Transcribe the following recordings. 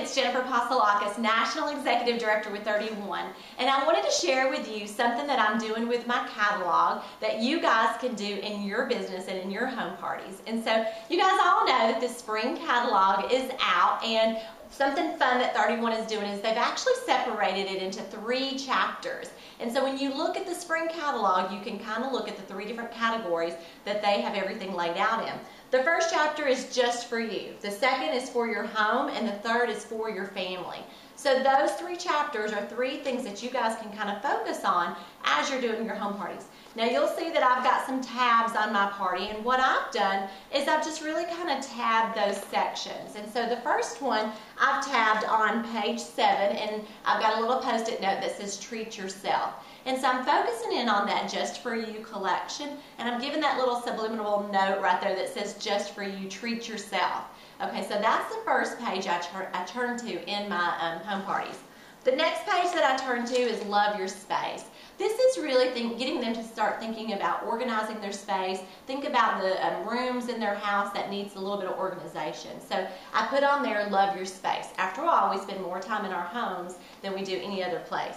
it's Jennifer Pasalakis, National Executive Director with 31, and I wanted to share with you something that I'm doing with my catalog that you guys can do in your business and in your home parties. And so you guys all know that the spring catalog is out, and something fun that 31 is doing is they've actually separated it into 3 chapters. And so when you look at the spring catalog, you can kind of look at the 3 different categories that they have everything laid out in. The first chapter is just for you. The second is for your home, and the third is for your family. So those 3 chapters are 3 things that you guys can kind of focus on as you're doing your home parties. Now you'll see that I've got some tabs on my party, and what I've done is I've just really kind of tabbed those sections. And so the first one I've tabbed on page 7, and I've got a little post-it note that says treat yourself. And so I'm focusing in on that just for you collection, and I'm giving that little subliminal note right there that says just for you, treat yourself. Okay, so that's the first page I turn to in my home parties. The next page that I turn to is love your space. This is really getting them to start thinking about organizing their space. Think about the rooms in their house that needs a little bit of organization. So I put on there, love your space. After all, we spend more time in our homes than we do any other place.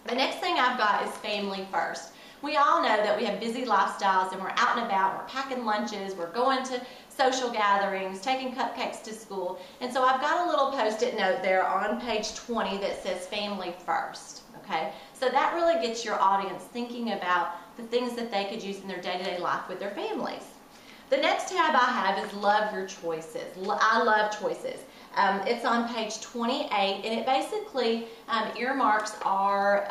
The next thing I've got is family first. We all know that we have busy lifestyles, and we're out and about, we're packing lunches, we're going to social gatherings, taking cupcakes to school. And so I've got a little post-it note there on page 20 that says family first. Okay, so that really gets your audience thinking about the things that they could use in their day-to-day life with their families. The next tab I have is love your choices. I love choices. It's on page 28, and it basically earmarks our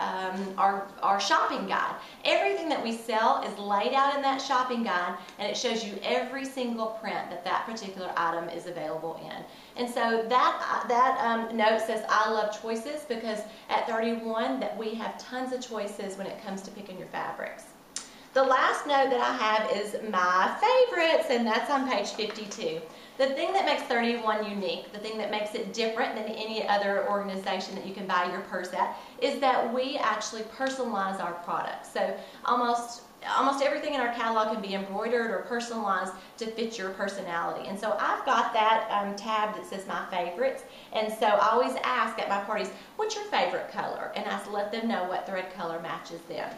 shopping guide. Everything that we sell is laid out in that shopping guide, and it shows you every single print that particular item is available in. And so that note says I love choices, because at 31 that we have tons of choices when it comes to picking your fabrics. The last note that I have is my favorites, and that's on page 52. The thing that makes 31 unique, the thing that makes it different than any other organization that you can buy your purse at, is that we actually personalize our products. So almost everything in our catalog can be embroidered or personalized to fit your personality. And so I've got that tab that says my favorites, and so I always ask at my parties, what's your favorite color? And I let them know what thread color matches them.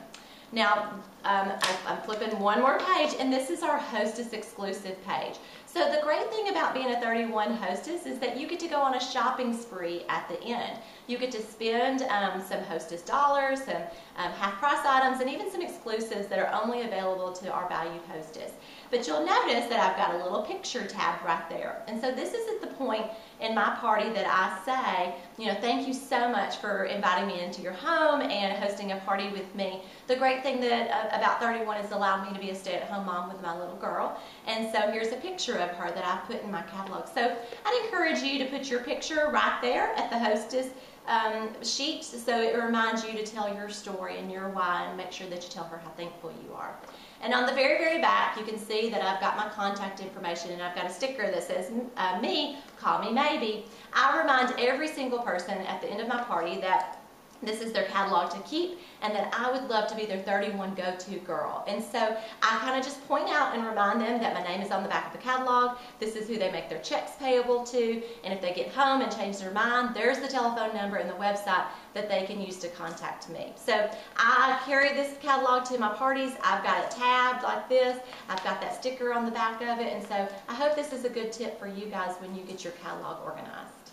Now, I'm flipping one more page, and this is our hostess exclusive page. So the great thing about being a 31 hostess is that you get to go on a shopping spree at the end. You get to spend some hostess dollars, some half price items, and even some exclusives that are only available to our valued hostess. But you'll notice that I've got a little picture tab right there. And so this is at the point in my party that I say, you know, thank you so much for inviting me into your home and hosting a party with me. The great thing that about 31 is allowed me to be a stay-at-home mom with my little girl. And so here's a picture of her that I put in my catalog. So I'd encourage you to put your picture right there at the hostess sheet, so it reminds you to tell your story and your why, and make sure that you tell her how thankful you are. And on the very, very back, you can see that I've got my contact information, and I've got a sticker that says, me, call me maybe. I remind every single person at the end of my party that this is their catalog to keep, and that I would love to be their 31 go-to girl. And so I kind of just point out and remind them that my name is on the back of the catalog. This is who they make their checks payable to, and if they get home and change their mind, there's the telephone number and the website that they can use to contact me. So I carry this catalog to my parties. I've got it tabbed like this. I've got that sticker on the back of it, and so I hope this is a good tip for you guys when you get your catalog organized.